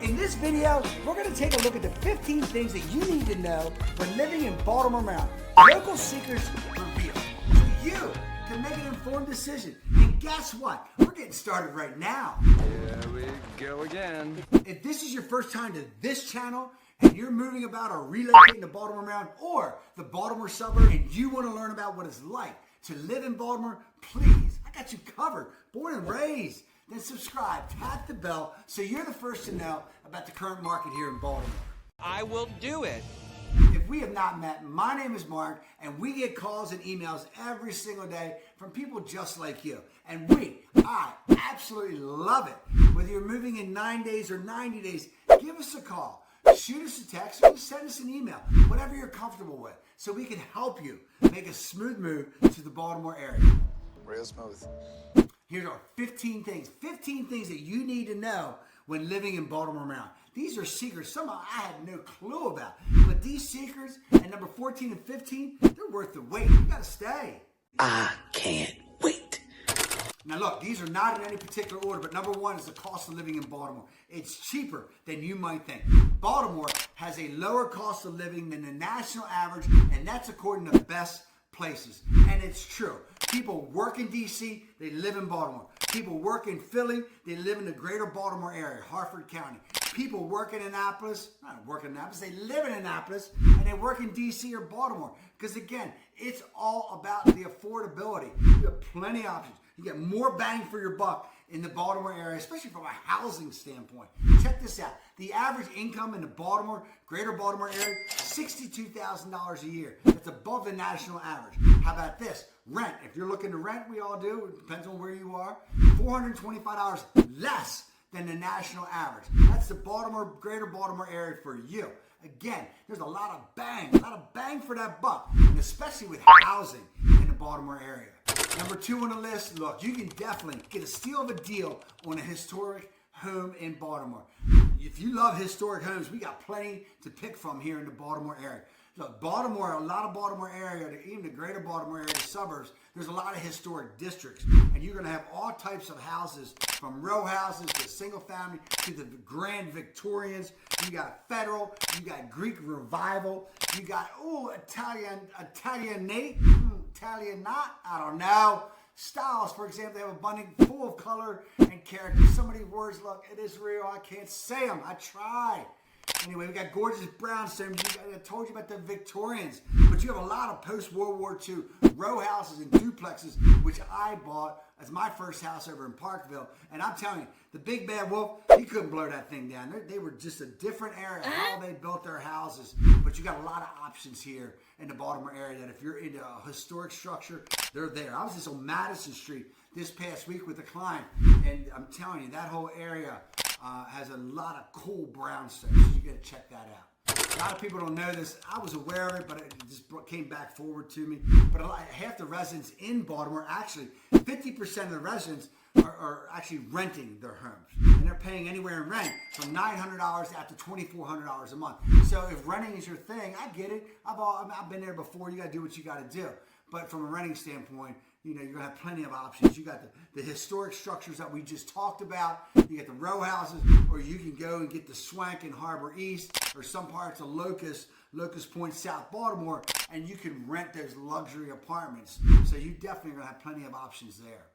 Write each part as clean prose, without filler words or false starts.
In this video, we're going to take a look at the 15 things that you need to know when living in Baltimore, Maryland. Local secrets revealed, so you can make an informed decision. And guess what? We're getting started right now. Here we go again. If this is your first time to this channel, and you're moving about or relocating to Baltimore, Maryland, or the Baltimore suburb, and you want to learn about what it's like to live in Baltimore, please, I got you covered. Born and raised. Then subscribe, tap the bell, so you're the first to know about the current market here in Baltimore. I will do it. If we have not met, my name is Mark, and we get calls and emails every single day from people just like you. And I absolutely love it. Whether you're moving in 9 days or 90 days, give us a call. Shoot us a text or just send us an email, whatever you're comfortable with, so we can help you make a smooth move to the Baltimore area. Real smooth. Here's our 15 things that you need to know when living in Baltimore, Maryland. These are secrets some I had no clue about, but these secrets at number 14 and 15, they're worth the wait. You gotta stay. I can't wait. Now look, these are not in any particular order, but number one is the cost of living in Baltimore. It's cheaper than you might think. Baltimore has a lower cost of living than the national average, and that's according to Best Places. And it's true. People work in DC, they live in Baltimore. People work in Philly, they live in the greater Baltimore area, Harford County. People work in Annapolis, they live in Annapolis, and they work in DC or Baltimore. Because again, it's all about the affordability. You have plenty of options. You get more bang for your buck in the Baltimore area, especially from a housing standpoint. Check this out. The average income in the greater Baltimore area, $62,000 a year. That's above the national average. How about this? Rent. If you're looking to rent, we all do. It depends on where you are. $425 less than the national average. That's the greater Baltimore area for you. Again, there's a lot of bang for that buck, and especially with housing in the Baltimore area. Number two on the list, look, you can definitely get a steal of a deal on a historic home in Baltimore. If you love historic homes, we got plenty to pick from here in the Baltimore area. Look, Baltimore, a lot of Baltimore area, even the greater Baltimore area, the suburbs, there's a lot of historic districts. And you're going to have all types of houses, from row houses to single family to the grand Victorians. You got Federal, you got Greek Revival, you got, Italianate, Italianate, I don't know. Styles, for example, they have abundant, full of color and character. So many words, look, it is real. I can't say them. I try. Anyway, we got gorgeous brownstones. I told you about the Victorians. But you have a lot of post-World War II row houses and duplexes, which I bought as my first house over in Parkville. And I'm telling you, the big bad wolf, he couldn't blow that thing down. They were just a different area, how they built their houses. But you got a lot of options here in the Baltimore area that if you're into a historic structure, they're there. I was just on Madison Street this past week with a client, and I'm telling you, that whole area has a lot of cool brownstones. So you got to check that out. A lot of people don't know this. I was aware of it, but it just came back forward to me. But half the residents in Baltimore, actually, 50% of the residents are actually renting their homes. And they're paying anywhere in rent from $900 up to $2,400 a month. So if renting is your thing, I get it. I've been there before. You got to do what you got to do. But from a renting standpoint, you're going to have plenty of options. You got the historic structures that we just talked about. You get the row houses, or you can go and get the Swank in Harbor East, or some parts of Locust Point, South Baltimore, and you can rent those luxury apartments. So you definitely going to have plenty of options there.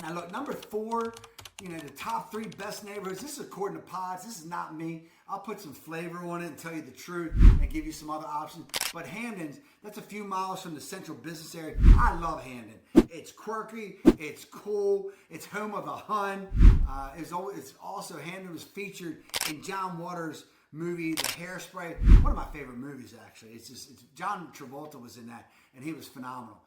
Now look, number four, the top 3 best neighborhoods. This is according to Pods. This is not me. I'll put some flavor on it and tell you the truth and give you some other options. But Hamden's, that's a few miles from the central business area. I love Hamden. It's quirky. It's cool. It's home of the Hun. It's also, Hamden was featured in John Waters' movie, The Hairspray. One of my favorite movies, actually. John Travolta was in that, and he was phenomenal.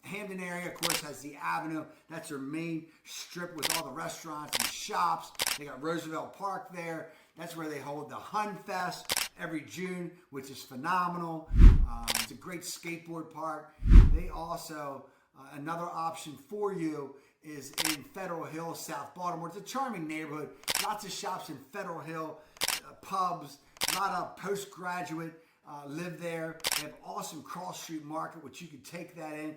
Hamden area, of course, has the Avenue. That's their main strip with all the restaurants and shops. They got Roosevelt Park there. That's where they hold the Hun Fest every June, which is phenomenal. It's a great skateboard park. They also, another option for you is in Federal Hill, South Baltimore. It's a charming neighborhood. Lots of shops in Federal Hill, pubs, a lot of postgraduate live there. They have awesome cross street market, which you can take that in.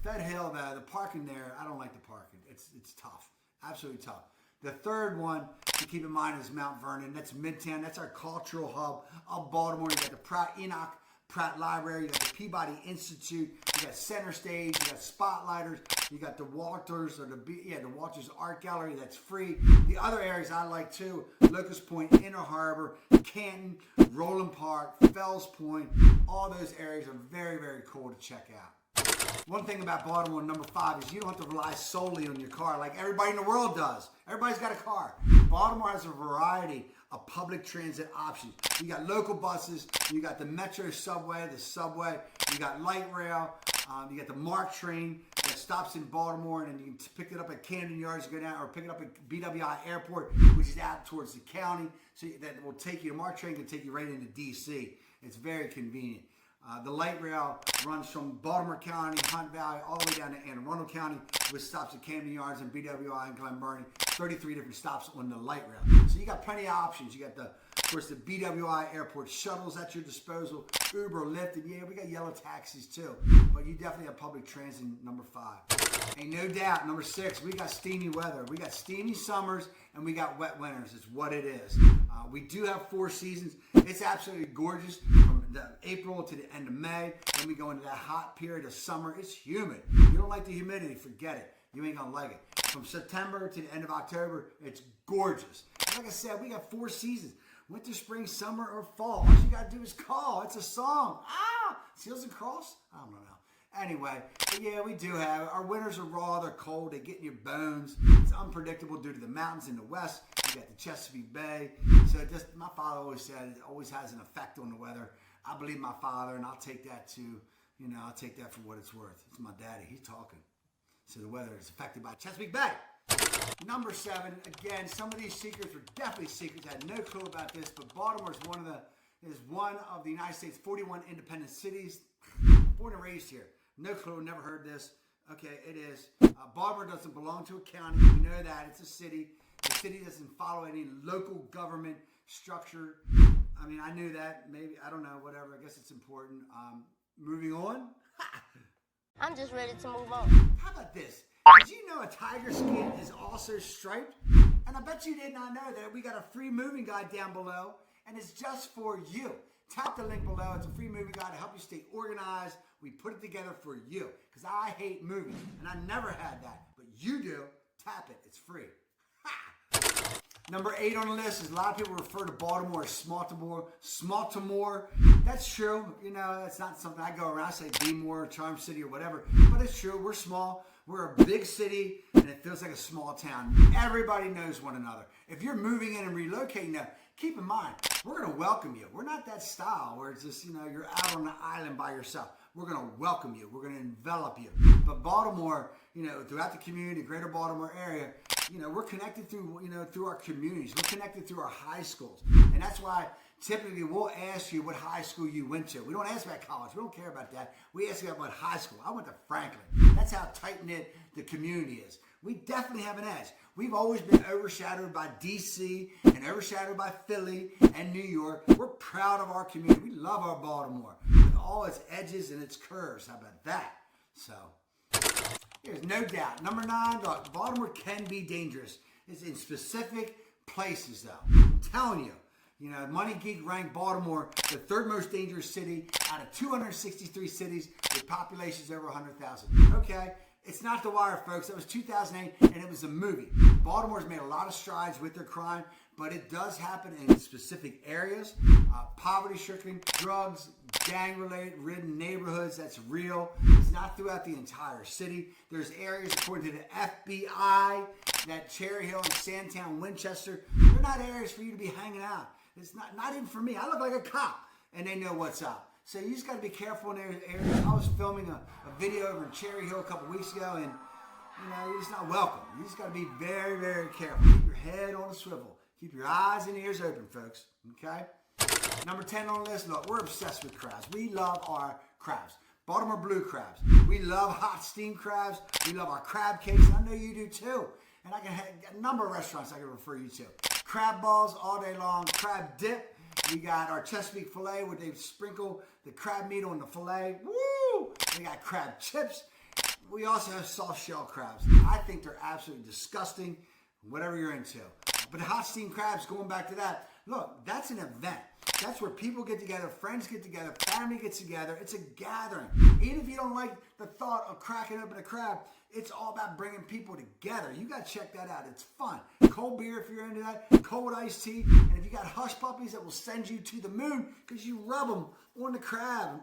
Fed Hill, the parking there, I don't like the parking. It's tough, absolutely tough. The third one to keep in mind is Mount Vernon. That's Midtown. That's our cultural hub of Baltimore. You got the Pratt Library. You got the Peabody Institute. You got Center Stage. You got Spotlighters. You got the Walters the Walters Art Gallery. That's free. The other areas I like too: Locust Point, Inner Harbor, Canton, Roland Park, Fells Point. All those areas are very, very cool to check out. One thing about Baltimore, number 5, is you don't have to rely solely on your car like everybody in the world does. Everybody's got a car. Baltimore has a variety of public transit options. You got local buses, you got the Metro subway, you got light rail, you got the MARC train that stops in Baltimore, and then you can pick it up at Camden Yards, go down, or pick it up at BWI Airport, which is out towards the county. So that will take you, the MARC train can take you right into DC. It's very convenient. The light rail runs from Baltimore County, Hunt Valley, all the way down to Anne Arundel County, with stops at Camden Yards and BWI and Glen Burnie. 33 different stops on the light rail. So you got plenty of options. You got of course, the BWI airport shuttles at your disposal, Uber, Lyft, and yeah, we got yellow taxis too. But you definitely have public transit, number 5. And no doubt, number 6, we got steamy weather. We got steamy summers and we got wet winters. It's what it is. We do have 4 seasons. It's absolutely gorgeous from April to the end of May. Then we go into that hot period of summer. It's humid. You don't like the humidity, forget it. You ain't gonna like it. From September to the end of October, it's gorgeous. And like I said, we got 4 seasons. Winter, spring, summer, or fall. All you gotta do is call. It's a song. Seals and Cross? I don't know. Anyway, but yeah, we do have, our winters are raw, they're cold, they get in your bones. It's unpredictable due to the mountains in the west. You got the Chesapeake Bay. So my father always said, it always has an effect on the weather. I believe my father, and I'll take that I'll take that for what it's worth. It's my daddy, he's talking. So the weather is affected by Chesapeake Bay. Number 7, again, some of these secrets were definitely secrets. I had no clue about this, but Baltimore is one of the United States' 41 independent cities. Born and raised here. No clue, never heard this. Okay, it is. Baltimore doesn't belong to a county. We know that. It's a city. The city doesn't follow any local government structure. I mean, I knew that. Maybe, I don't know, whatever. I guess it's important. Moving on. I'm just ready to move on. How about this? Did you know a tiger skin is also striped? And I bet you did not know that. We got a free moving guide down below, and it's just for you. Tap the link below. It's a free moving guide to help you stay organized. We put it together for you because I hate moving, and I never had that. But you do. Tap it. It's free. Ha! Number 8 on the list is a lot of people refer to Baltimore as Smaltimore. That's true. You know, that's not something I go around. I say B-more, Charm City, or whatever. But it's true. We're small. We're a big city, and it feels like a small town. Everybody knows one another. If you're moving in and relocating now, keep in mind, we're going to welcome you. We're not that style where it's just, you're out on the island by yourself. We're going to welcome you. We're going to envelop you. But Baltimore, throughout the community, greater Baltimore area, we're connected through our communities. We're connected through our high schools. And that's why typically we'll ask you what high school you went to. We don't ask about college. We don't care about that. We ask you about what high school. I went to Franklin. That's how tight-knit the community is. We definitely have an edge. We've always been overshadowed by DC and overshadowed by Philly and New York. We're proud of our community. We love our Baltimore with all its edges and its curves. How about that? So, there's no doubt. Number 9, Baltimore can be dangerous. It's in specific places, though. I'm telling you. Money Geek ranked Baltimore the 3rd most dangerous city out of 263 cities with populations over 100,000. Okay. It's not The Wire, folks. That was 2008, and it was a movie. Baltimore's made a lot of strides with their crime, but it does happen in specific areas. Poverty-stricken, drugs, gang-ridden neighborhoods, that's real. It's not throughout the entire city. There's areas, according to the FBI, that Cherry Hill and Sandtown, Winchester, they're not areas for you to be hanging out. It's not even for me. I look like a cop, and they know what's up. So you just got to be careful in those areas. I was filming a video over in Cherry Hill a couple weeks ago, and you're just not welcome. You just got to be very, very careful. Keep your head on a swivel. Keep your eyes and ears open, folks. Okay? Number 10 on the list. Look, we're obsessed with crabs. We love our crabs. Baltimore blue crabs. We love hot steamed crabs. We love our crab cakes. I know you do too. And I can have a number of restaurants I can refer you to. Crab balls all day long. Crab dip. We got our Chesapeake filet where they sprinkle the crab meat on the filet. Woo! We got crab chips. We also have soft shell crabs. I think they're absolutely disgusting. whatever you're into. But the hot steam crabs, going back to that, look, that's an event. That's where people get together, friends get together, family gets together. It's a gathering. Even if you don't like the thought of cracking open a crab, it's all about bringing people together. You got to check that out. It's fun. Cold beer if you're into that, cold iced tea. And if you got hush puppies that will send you to the moon because you rub them on the crab.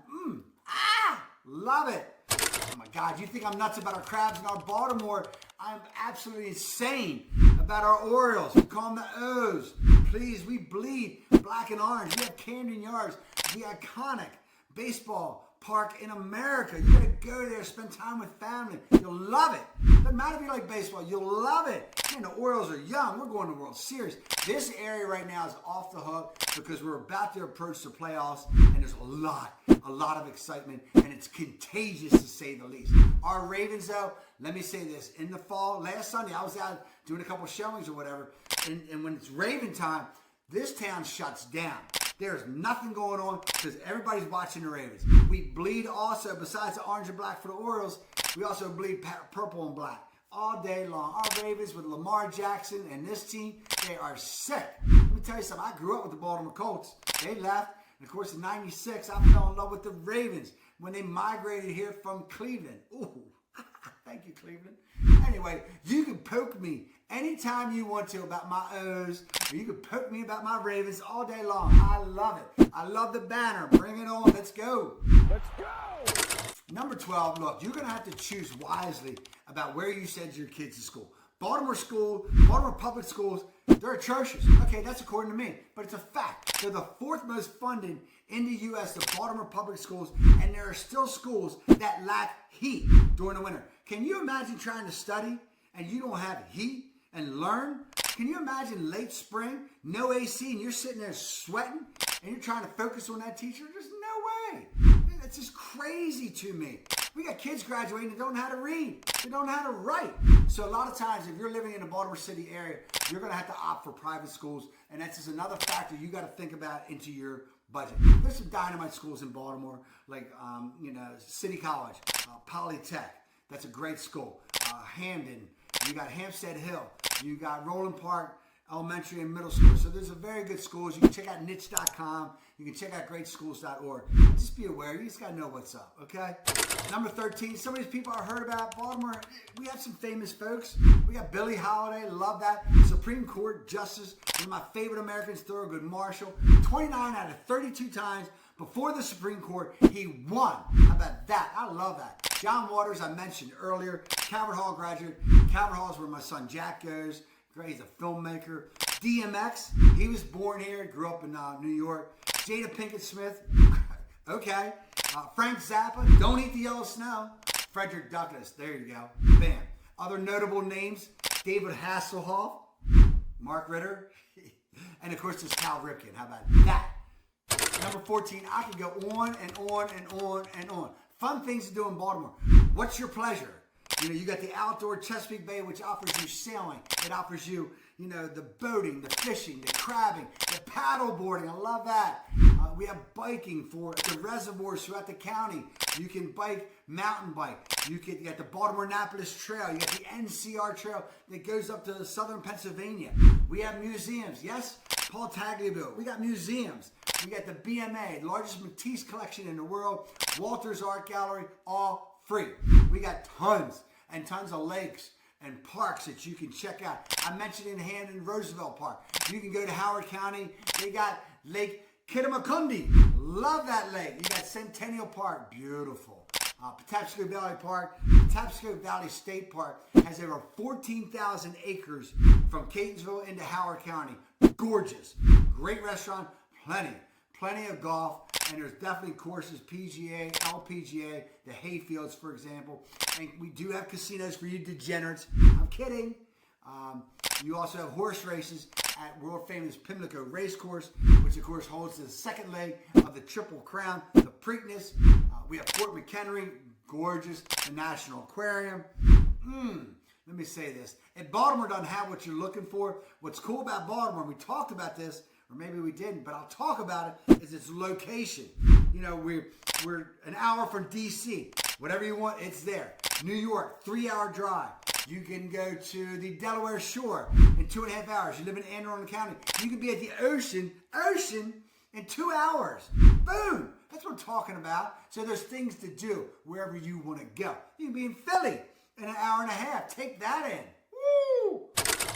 Love it. Oh my God, you think I'm nuts about our crabs in our Baltimore? I'm absolutely insane about our Orioles. We call them the O's. Please, we bleed black and orange. We have Camden Yards, the iconic baseball park in America. You gotta go there, spend time with family. You'll love it. Doesn't matter if you like baseball, you'll love it. Man, the Orioles are young. We're going to the World Series. This area right now is off the hook because we're about to approach the playoffs, and there's a lot of excitement, and it's contagious to say the least. Our Ravens, though, let me say this. In the fall, last Sunday, I was out doing a couple showings or whatever, and when it's Raven time, this town shuts down. There's nothing going on because everybody's watching the Ravens. We bleed also, besides the orange and black for the Orioles, we also bleed purple and black all day long. Our Ravens with Lamar Jackson and this team, they are sick. Let me tell you something. I grew up with the Baltimore Colts. They left. And of course, in '96, I fell in love with the Ravens when they migrated here from Cleveland. Ooh, thank you, Cleveland. Anyway, you can poke me anytime you want to about my O's, or you can poke me about my Ravens all day long. I love it. I love the banner. Bring it on. Let's go. Let's go! Number 12, look, you're going to have to choose wisely about where you send your kids to school. Baltimore public schools, they're atrocious. Okay, that's according to me, but it's a fact. They're the fourth most funded in the U.S., the Baltimore public schools, and there are still schools that lack heat during the winter. Can you imagine trying to study and you don't have heat and learn? Can you imagine late spring, no AC, and you're sitting there sweating and you're trying to focus on that teacher? There's no way. Man, that's just crazy to me. We got kids graduating that don't know how to read. They don't know how to write. So a lot of times, if you're living in the Baltimore City area, you're going to have to opt for private schools. And that's just another factor you got to think about into your budget. There's some dynamite schools in Baltimore, like City College, Polytech. That's a great school. Hamden. You got Hampstead Hill. You got Roland Park Elementary and Middle School. So there's a very good schools. You can check out niche.com. You can check out greatschools.org. Just be aware. You just got to know what's up, okay? Number 13, some of these people I heard about Baltimore, we have some famous folks. We got Billie Holiday, love that. Supreme Court Justice, one of my favorite Americans, Thurgood Marshall. 29 out of 32 times before the Supreme Court, he won. How about that? I love that. John Waters, I mentioned earlier, Calvert Hall graduate. Calvert Hall is where my son Jack goes. Great, he's a filmmaker. DMX, he was born here, grew up in New York. Jada Pinkett Smith, okay. Frank Zappa, Don't Eat the Yellow Snow. Frederick Douglass, there you go. Bam. Other notable names, David Hasselhoff, Mark Ritter, and of course there's Cal Ripken. How about that? Number 14, I can go on and on and on and on. Fun things to do in Baltimore. What's your pleasure? You know, you got the outdoor Chesapeake Bay, which offers you sailing. It offers you, the boating, the fishing, the crabbing, the paddle boarding. I love that. We have biking for the reservoirs throughout the county. You can bike, mountain bike. You got the Baltimore-Annapolis Trail. You got the NCR Trail that goes up to southern Pennsylvania. We have museums. Yes, Paul Tagliabue. We got museums. We got the BMA, largest Matisse collection in the world. Walter's Art Gallery, all free. We got tons and tons of lakes and parks that you can check out. I mentioned in Hampton, Roosevelt Park. You can go to Howard County. They got Lake Kittamakundi. Love that lake. You got Centennial Park. Beautiful. Patapsco Valley Park. Patapsco Valley State Park has over 14,000 acres from Catonsville into Howard County. Gorgeous. Great restaurant. Plenty of golf. And there's definitely courses, PGA, LPGA, the Hayfields, for example. And we do have casinos for you degenerates. I'm kidding. You also have horse races at world famous Pimlico Racecourse, which of course holds the second leg of the Triple Crown, the Preakness. We have Fort McHenry, gorgeous, the National Aquarium. Let me say this. If Baltimore doesn't have what you're looking for, what's cool about Baltimore, and we talked about this, or maybe we didn't, but I'll talk about it, is its location. We're an hour from D.C. Whatever you want, it's there. New York, 3-hour drive. You can go to the Delaware Shore in 2.5 hours. You live in Anne Arundel County. You can be at the ocean in 2 hours. Boom! That's what I'm talking about. So there's things to do wherever you want to go. You can be in Philly in an hour and a half. Take that in. Woo!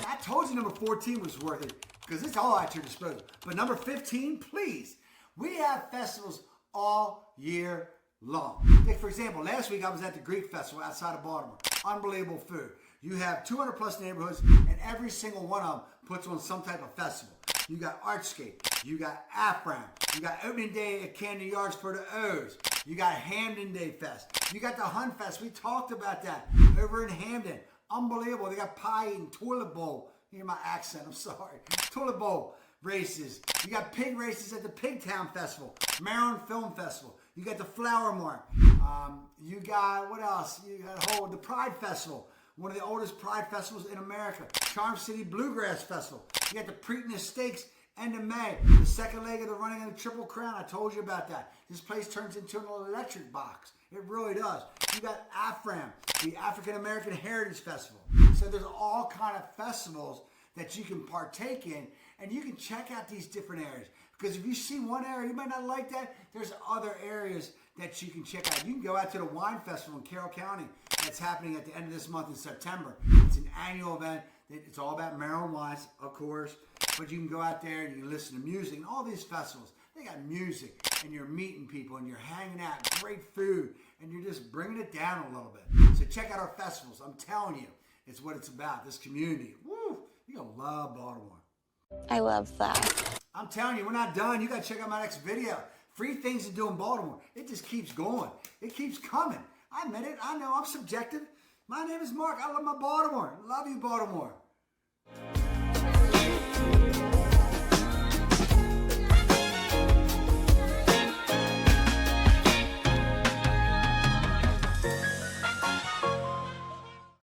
I told you number 14 was worth it because it's all at your disposal. But number 15, please. We have festivals all year long. Take, for example, last week I was at the Greek Festival outside of Baltimore. Unbelievable food. You have 200 plus neighborhoods, and every single one of them puts on some type of festival. You got Artscape, you got Afram, you got opening day at Camden Yards for the O's, you got Hamden Day Fest, you got the Hun Fest. We talked about that over in Hamden. Unbelievable. They got pie and toilet bowl. Hear my accent, I'm sorry. Toilet bowl races. You got pig races at the Pigtown Festival, Maryland Film Festival. You got the Flower Mart. You got, what else? You got the Pride Festival, one of the oldest Pride festivals in America. Charm City Bluegrass Festival. You got the Preakness Stakes, end of May. The second leg of the running of the Triple Crown. I told you about that. This place turns into an electric box. It really does. You got AFRAM, the African American Heritage Festival. So there's all kind of festivals that you can partake in, and you can check out these different areas. Because if you see one area, you might not like that, there's other areas that you can check out. You can go out to the Wine Festival in Carroll County that's happening at the end of this month in September. It's an annual event. It's all about Maryland wines, of course, but you can go out there and you can listen to music. And all these festivals, they got music, and you're meeting people, and you're hanging out, great food, and you're just bringing it down a little bit. So check out our festivals. I'm telling you, it's what it's about, this community. Woo! You're going to love Baltimore. I love that. I'm telling you, we're not done. You got to check out my next video. Free things to do in Baltimore. It just keeps going. It keeps coming. I admit it. I know I'm subjective. My name is Mark. I love my Baltimore. Love you, Baltimore.